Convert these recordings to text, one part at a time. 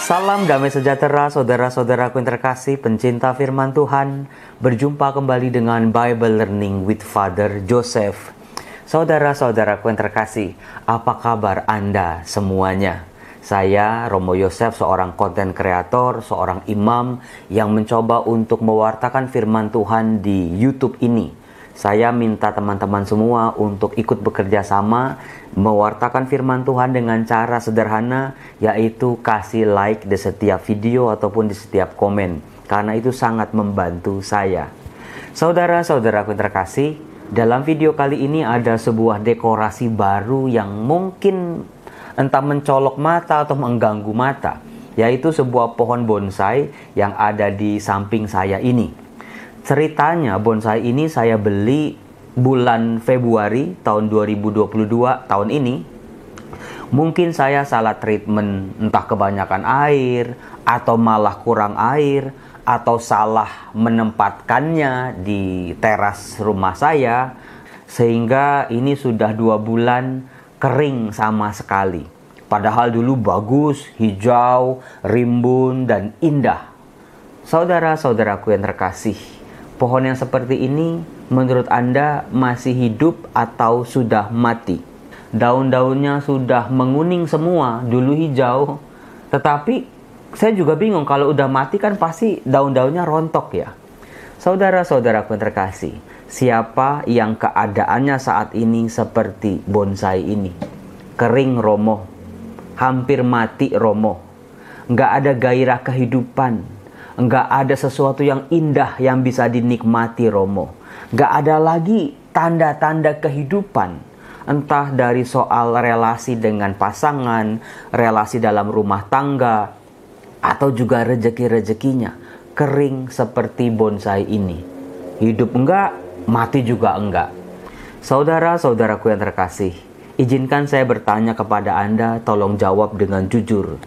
Salam damai sejahtera saudara-saudaraku yang terkasih, pencinta firman Tuhan. Berjumpa kembali dengan Bible Learning with Father Joseph. Saudara-saudaraku yang terkasih, apa kabar Anda semuanya? Saya Romo Yosef, seorang konten kreator, seorang imam yang mencoba untuk mewartakan firman Tuhan di YouTube ini. Saya minta teman-teman semua untuk ikut bekerja sama mewartakan firman Tuhan dengan cara sederhana, yaitu kasih like di setiap video ataupun di setiap komen, karena itu sangat membantu saya. Saudara-saudaraku yang terkasih, dalam video kali ini ada sebuah dekorasi baru yang mungkin entah mencolok mata atau mengganggu mata, yaitu sebuah pohon bonsai yang ada di samping saya ini. Ceritanya bonsai ini saya beli bulan Februari tahun 2022 tahun ini. Mungkin saya salah treatment, entah kebanyakan air atau malah kurang air, atau salah menempatkannya di teras rumah saya, sehingga ini sudah 2 bulan kering sama sekali. Padahal dulu bagus, hijau, rimbun, dan indah. Saudara-saudaraku yang terkasih, pohon yang seperti ini menurut Anda masih hidup atau sudah mati? Daun-daunnya sudah menguning semua, dulu hijau. Tetapi saya juga bingung, kalau udah mati kan pasti daun-daunnya rontok ya. Saudara-saudaraku yang terkasih, siapa yang keadaannya saat ini seperti bonsai ini? Kering romoh, hampir mati romoh, nggak ada gairah kehidupan, nggak ada sesuatu yang indah yang bisa dinikmati romo. Nggak ada lagi tanda-tanda kehidupan, entah dari soal relasi dengan pasangan, relasi dalam rumah tangga, atau juga rezeki-rezekinya. Kering seperti bonsai ini. Hidup enggak, mati juga enggak. Saudara-saudaraku yang terkasih, izinkan saya bertanya kepada Anda, tolong jawab dengan jujur.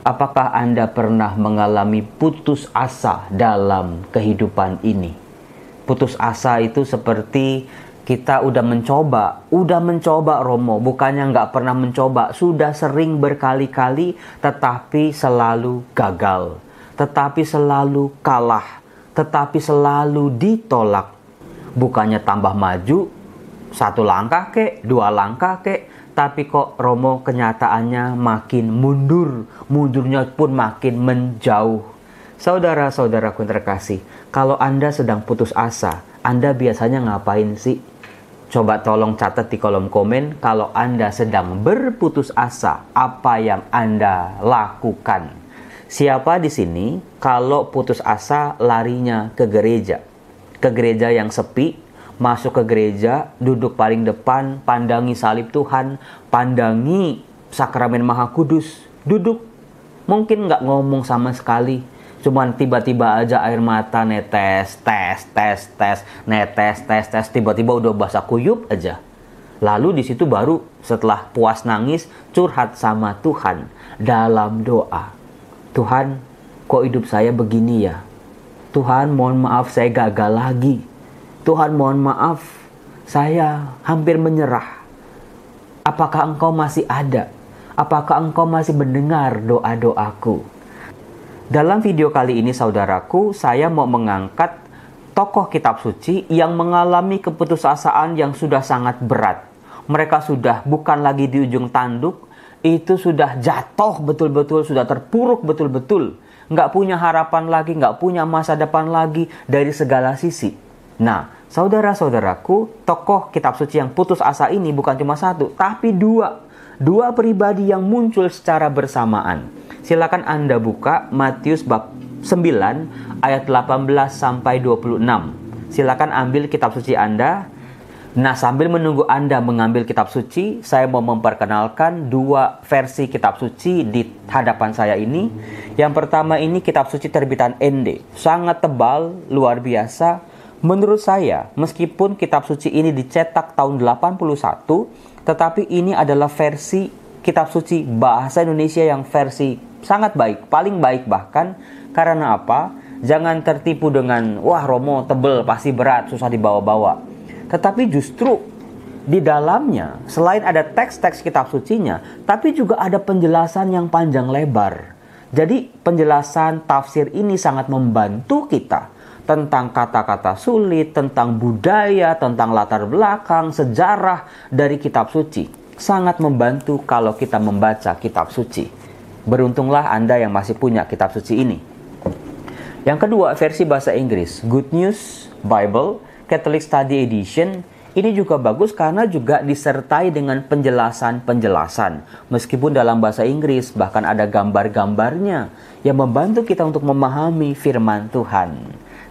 Apakah Anda pernah mengalami putus asa dalam kehidupan ini? Putus asa itu seperti kita udah mencoba romo, bukannya nggak pernah mencoba, sudah sering berkali-kali, tetapi selalu gagal, tetapi selalu kalah, tetapi selalu ditolak. Bukannya tambah maju, 1 langkah kek, 2 langkah kek, tapi kok romo kenyataannya makin mundur, mundurnya pun makin menjauh. Saudara-saudaraku yang terkasih, kalau Anda sedang putus asa, Anda biasanya ngapain sih? Coba tolong catat di kolom komen, kalau Anda sedang berputus asa, apa yang Anda lakukan? Siapa di sini kalau putus asa larinya ke gereja? Ke gereja yang sepi, masuk ke gereja, duduk paling depan, pandangi salib Tuhan, pandangi sakramen Maha Kudus, duduk, mungkin nggak ngomong sama sekali, cuman tiba-tiba aja air mata netes, netes, tiba-tiba udah basah kuyup aja. Lalu di situ baru setelah puas nangis, curhat sama Tuhan dalam doa. Tuhan, kok hidup saya begini ya? Tuhan, mohon maaf saya gagal lagi. Tuhan, mohon maaf, saya hampir menyerah. Apakah Engkau masih ada? Apakah Engkau masih mendengar doa-doaku? Dalam video kali ini, saudaraku, saya mau mengangkat tokoh kitab suci yang mengalami keputusasaan yang sudah sangat berat. Mereka sudah bukan lagi di ujung tanduk, itu sudah jatuh betul-betul, sudah terpuruk betul-betul. Nggak punya harapan lagi, nggak punya masa depan lagi dari segala sisi. Nah, saudara-saudaraku, tokoh kitab suci yang putus asa ini bukan cuma 1, tapi 2. 2 pribadi yang muncul secara bersamaan. Silakan Anda buka Matius bab 9 ayat 18 sampai 26. Silakan ambil kitab suci Anda. Nah, sambil menunggu Anda mengambil kitab suci, saya mau memperkenalkan 2 versi kitab suci di hadapan saya ini. Yang pertama ini kitab suci terbitan ND. Sangat tebal, luar biasa. Menurut saya, meskipun kitab suci ini dicetak tahun 81, tetapi ini adalah versi kitab suci bahasa Indonesia yang versi sangat baik, paling baik bahkan. Karena apa? Jangan tertipu dengan, wah Romo tebel, pasti berat, susah dibawa-bawa. Tetapi justru di dalamnya, selain ada teks-teks kitab sucinya, tapi juga ada penjelasan yang panjang lebar. Jadi penjelasan tafsir ini sangat membantu kita tentang kata-kata sulit, tentang budaya, tentang latar belakang, sejarah dari kitab suci. Sangat membantu kalau kita membaca kitab suci. Beruntunglah Anda yang masih punya kitab suci ini. Yang kedua, versi bahasa Inggris, Good News Bible, Catholic Study Edition. Ini juga bagus karena juga disertai dengan penjelasan-penjelasan. Meskipun dalam bahasa Inggris, bahkan ada gambar-gambarnya yang membantu kita untuk memahami firman Tuhan.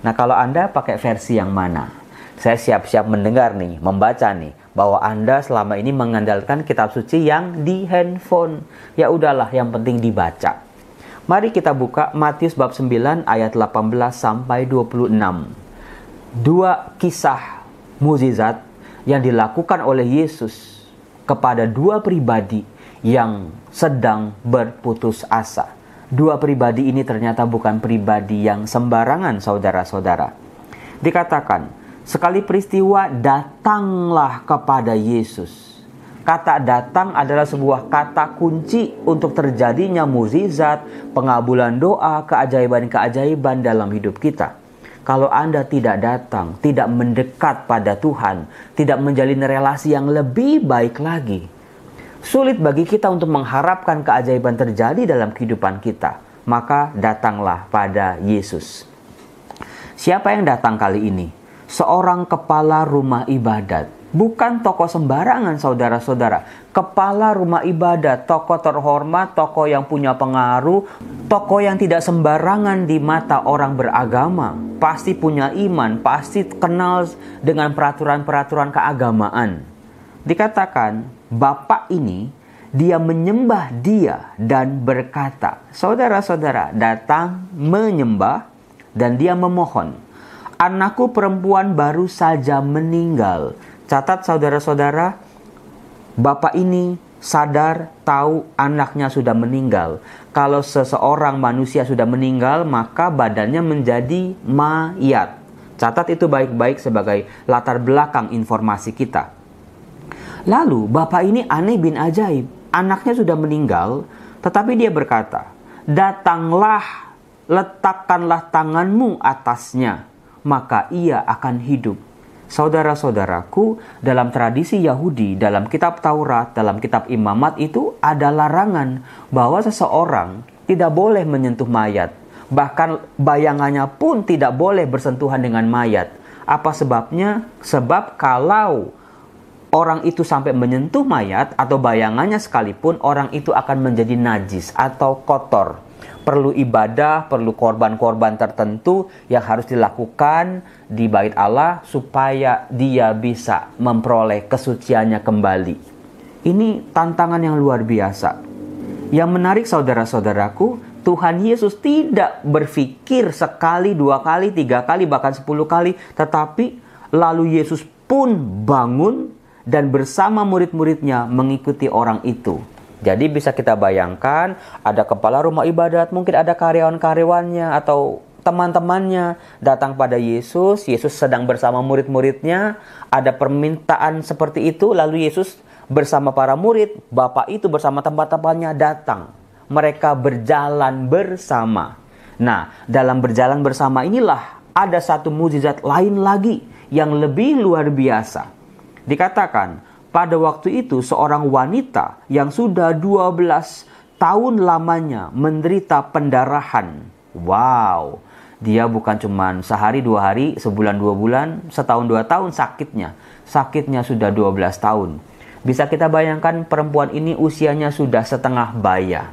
Nah, kalau Anda pakai versi yang mana? Saya siap-siap mendengar nih, membaca nih, bahwa Anda selama ini mengandalkan kitab suci yang di handphone. Ya udahlah, yang penting dibaca. Mari kita buka Matius bab 9 ayat 18 sampai 26. Dua kisah mukjizat yang dilakukan oleh Yesus kepada dua pribadi yang sedang berputus asa. Dua pribadi ini ternyata bukan pribadi yang sembarangan, saudara-saudara. Dikatakan, sekali peristiwa datanglah kepada Yesus. Kata datang adalah sebuah kata kunci untuk terjadinya mukjizat, pengabulan doa, keajaiban-keajaiban dalam hidup kita. Kalau Anda tidak datang, tidak mendekat pada Tuhan, tidak menjalin relasi yang lebih baik lagi, sulit bagi kita untuk mengharapkan keajaiban terjadi dalam kehidupan kita. Maka datanglah pada Yesus. Siapa yang datang kali ini? Seorang kepala rumah ibadat. Bukan tokoh sembarangan, saudara-saudara. Kepala rumah ibadat, tokoh terhormat, tokoh yang punya pengaruh, tokoh yang tidak sembarangan di mata orang beragama. Pasti punya iman, pasti kenal dengan peraturan-peraturan keagamaan. Dikatakan, Bapak ini, dia menyembah dia dan berkata, saudara-saudara datang menyembah dan dia memohon. Anakku perempuan baru saja meninggal. Catat saudara-saudara, bapak ini sadar tahu anaknya sudah meninggal. Kalau seseorang manusia sudah meninggal, maka badannya menjadi mayat. Catat itu baik-baik sebagai latar belakang informasi kita. Lalu bapak ini aneh bin ajaib. Anaknya sudah meninggal, tetapi dia berkata, datanglah, letakkanlah tanganmu atasnya, maka ia akan hidup. Saudara-saudaraku, dalam tradisi Yahudi, dalam kitab Taurat, dalam kitab Imamat itu ada larangan bahwa seseorang tidak boleh menyentuh mayat. Bahkan bayangannya pun tidak boleh bersentuhan dengan mayat. Apa sebabnya? Sebab kalau orang itu sampai menyentuh mayat atau bayangannya sekalipun, orang itu akan menjadi najis atau kotor. Perlu ibadah, perlu korban-korban tertentu yang harus dilakukan di bait Allah supaya dia bisa memperoleh kesuciannya kembali. Ini tantangan yang luar biasa. Yang menarik saudara-saudaraku, Tuhan Yesus tidak berpikir sekali, dua kali, tiga kali, bahkan 10 kali. Tetapi lalu Yesus pun bangun dan bersama murid-muridnya mengikuti orang itu. Jadi bisa kita bayangkan ada kepala rumah ibadat, mungkin ada karyawan-karyawannya atau teman-temannya datang pada Yesus. Yesus sedang bersama murid-muridnya, ada permintaan seperti itu. Lalu Yesus bersama para murid, Bapak itu bersama teman-temannya datang. Mereka berjalan bersama. Nah, dalam berjalan bersama inilah ada satu mukjizat lain lagi yang lebih luar biasa. Dikatakan, pada waktu itu seorang wanita yang sudah 12 tahun lamanya menderita pendarahan. Wow, dia bukan cuma sehari, 2 hari, sebulan, 2 bulan, setahun, 2 tahun sakitnya. Sakitnya sudah 12 tahun. Bisa kita bayangkan perempuan ini usianya sudah setengah baya.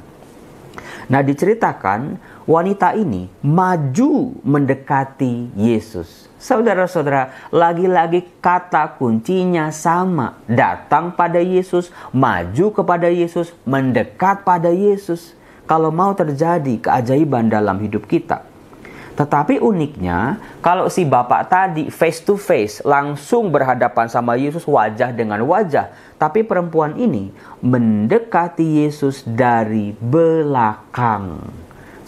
Nah, diceritakan wanita ini maju mendekati Yesus. Saudara-saudara, lagi-lagi kata kuncinya sama. Datang pada Yesus, maju kepada Yesus, mendekat pada Yesus. Kalau mau terjadi keajaiban dalam hidup kita. Tetapi uniknya, kalau si bapak tadi face to face, langsung berhadapan sama Yesus wajah dengan wajah. Tapi perempuan ini mendekati Yesus dari belakang.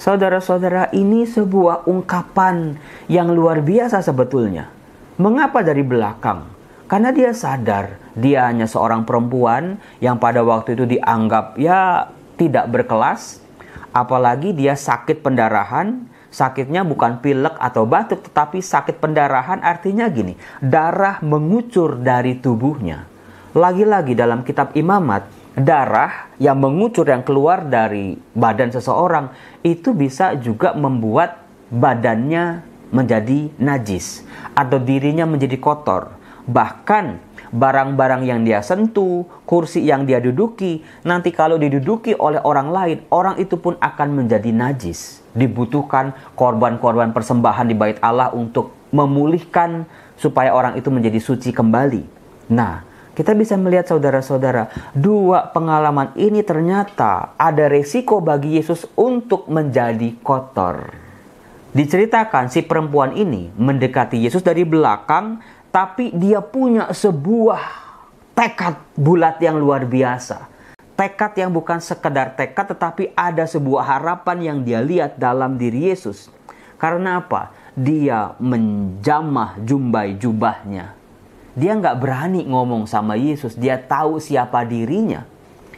Saudara-saudara, ini sebuah ungkapan yang luar biasa sebetulnya. Mengapa dari belakang? Karena dia sadar dia hanya seorang perempuan yang pada waktu itu dianggap tidak berkelas. Apalagi dia sakit pendarahan, sakitnya bukan pilek atau batuk, tetapi sakit pendarahan artinya gini, darah mengucur dari tubuhnya. Lagi-lagi dalam kitab Imamat, darah yang mengucur yang keluar dari badan seseorang itu bisa juga membuat badannya menjadi najis atau dirinya menjadi kotor. Bahkan barang-barang yang dia sentuh, kursi yang dia duduki, nanti kalau diduduki oleh orang lain, orang itu pun akan menjadi najis. Dibutuhkan korban-korban persembahan di bait Allah untuk memulihkan supaya orang itu menjadi suci kembali. Nah, kita bisa melihat saudara-saudara, dua pengalaman ini ternyata ada resiko bagi Yesus untuk menjadi kotor. Diceritakan si perempuan ini mendekati Yesus dari belakang, tapi dia punya sebuah tekad bulat yang luar biasa. Tekad yang bukan sekedar tekad, tetapi ada sebuah harapan yang dia lihat dalam diri Yesus. Karena apa? Dia menjamah jumbai jubahnya. Dia nggak berani ngomong sama Yesus. Dia tahu siapa dirinya.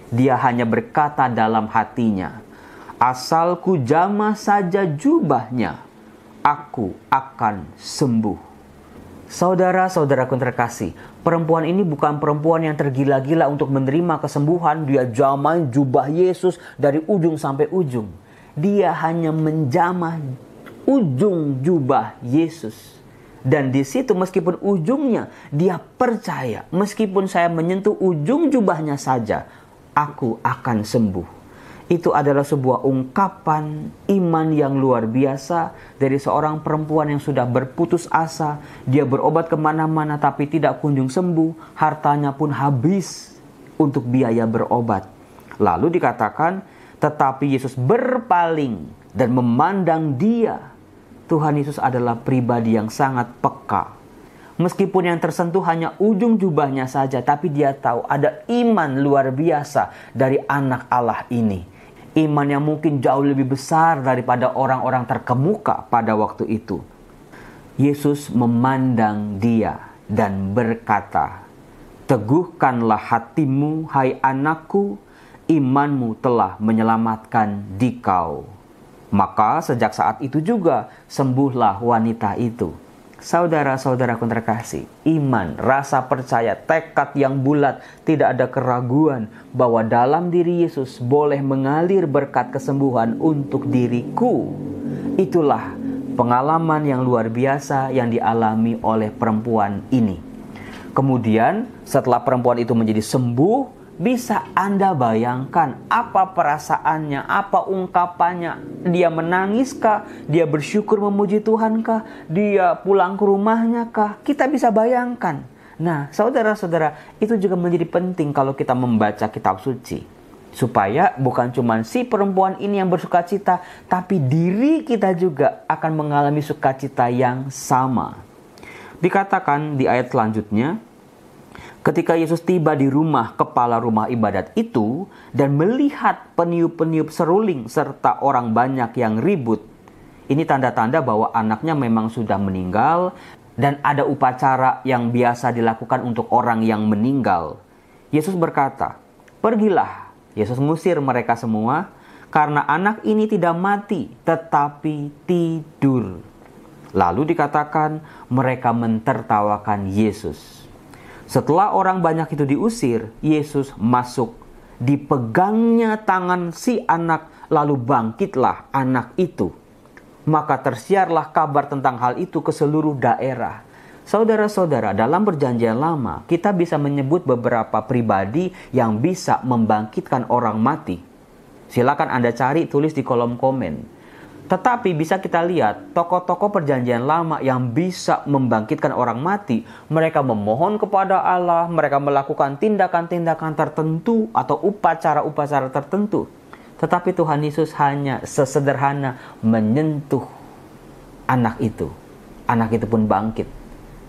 Dia hanya berkata dalam hatinya, asal ku jamah saja jubahnya, aku akan sembuh. Saudara-saudaraku terkasih, perempuan ini bukan perempuan yang tergila-gila untuk menerima kesembuhan. Dia jamah jubah Yesus dari ujung sampai ujung. Dia hanya menjamah ujung jubah Yesus. Dan di situ meskipun ujungnya, dia percaya, meskipun saya menyentuh ujung jubahnya saja, aku akan sembuh. Itu adalah sebuah ungkapan iman yang luar biasa dari seorang perempuan yang sudah berputus asa. Dia berobat kemana-mana tapi tidak kunjung sembuh. Hartanya pun habis untuk biaya berobat. Lalu dikatakan, tetapi Yesus berpaling dan memandang dia. Tuhan Yesus adalah pribadi yang sangat peka. Meskipun yang tersentuh hanya ujung jubahnya saja, tapi dia tahu ada iman luar biasa dari anak Allah ini. Iman yang mungkin jauh lebih besar daripada orang-orang terkemuka pada waktu itu. Yesus memandang dia dan berkata, teguhkanlah hatimu, hai anakku, imanmu telah menyelamatkan dikau. Maka sejak saat itu juga sembuhlah wanita itu. Saudara-saudaraku terkasih, iman, rasa percaya, tekad yang bulat, tidak ada keraguan bahwa dalam diri Yesus boleh mengalir berkat kesembuhan untuk diriku. Itulah pengalaman yang luar biasa yang dialami oleh perempuan ini. Kemudian setelah perempuan itu menjadi sembuh, bisa Anda bayangkan apa perasaannya, apa ungkapannya. Dia menangiskah? Dia bersyukur memuji Tuhankah? Dia pulang ke rumahnya kah? Kita bisa bayangkan. Nah, saudara-saudara, itu juga menjadi penting kalau kita membaca kitab suci. Supaya bukan cuma si perempuan ini yang bersuka cita, tapi diri kita juga akan mengalami sukacita yang sama. Dikatakan di ayat selanjutnya, ketika Yesus tiba di rumah kepala rumah ibadat itu dan melihat peniup-peniup seruling serta orang banyak yang ribut. Ini tanda-tanda bahwa anaknya memang sudah meninggal dan ada upacara yang biasa dilakukan untuk orang yang meninggal. Yesus berkata, pergilah. Yesus mengusir mereka semua karena anak ini tidak mati tetapi tidur. Lalu dikatakan mereka mentertawakan Yesus. Setelah orang banyak itu diusir, Yesus masuk. Dipegangnya tangan si anak, lalu bangkitlah anak itu. Maka tersiarlah kabar tentang hal itu ke seluruh daerah. Saudara-saudara, dalam perjanjian lama, kita bisa menyebut beberapa pribadi yang bisa membangkitkan orang mati. Silakan Anda cari, tulis di kolom komen. Tetapi bisa kita lihat tokoh-tokoh perjanjian lama yang bisa membangkitkan orang mati. Mereka memohon kepada Allah, mereka melakukan tindakan-tindakan tertentu atau upacara-upacara tertentu. Tetapi Tuhan Yesus hanya sesederhana menyentuh anak itu. Anak itu pun bangkit.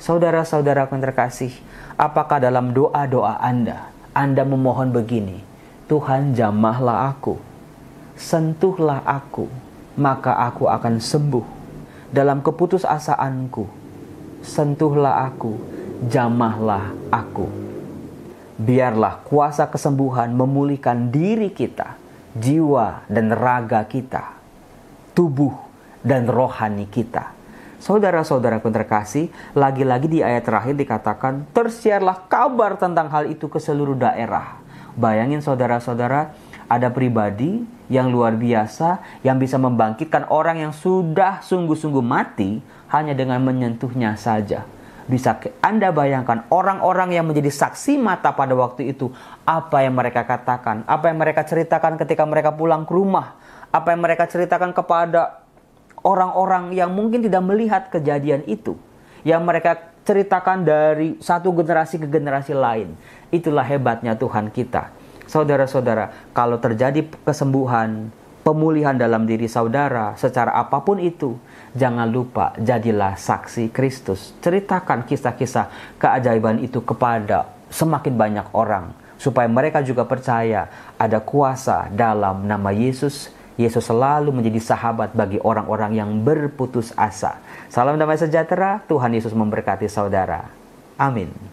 Saudara-saudara yang terkasih, apakah dalam doa-doa Anda memohon begini, Tuhan jamahlah aku, sentuhlah aku, maka aku akan sembuh. Dalam keputusasaanku, sentuhlah aku, jamahlah aku. Biarlah kuasa kesembuhan memulihkan diri kita jiwa dan raga kita, tubuh dan rohani kita. Saudara-saudaraku yang terkasih, lagi-lagi di ayat terakhir dikatakan, tersiarlah kabar tentang hal itu ke seluruh daerah. Bayangin saudara-saudara, ada pribadi yang luar biasa yang bisa membangkitkan orang yang sudah sungguh-sungguh mati hanya dengan menyentuhnya saja. Bisa Anda bayangkan orang-orang yang menjadi saksi mata pada waktu itu, apa yang mereka katakan, apa yang mereka ceritakan ketika mereka pulang ke rumah, apa yang mereka ceritakan kepada orang-orang yang mungkin tidak melihat kejadian itu, yang mereka ceritakan dari satu generasi ke generasi lain. Itulah hebatnya Tuhan kita. Saudara-saudara, kalau terjadi kesembuhan, pemulihan dalam diri saudara secara apapun itu, jangan lupa jadilah saksi Kristus. Ceritakan kisah-kisah keajaiban itu kepada semakin banyak orang, supaya mereka juga percaya ada kuasa dalam nama Yesus. Yesus selalu menjadi sahabat bagi orang-orang yang berputus asa. Salam damai sejahtera, Tuhan Yesus memberkati saudara. Amin.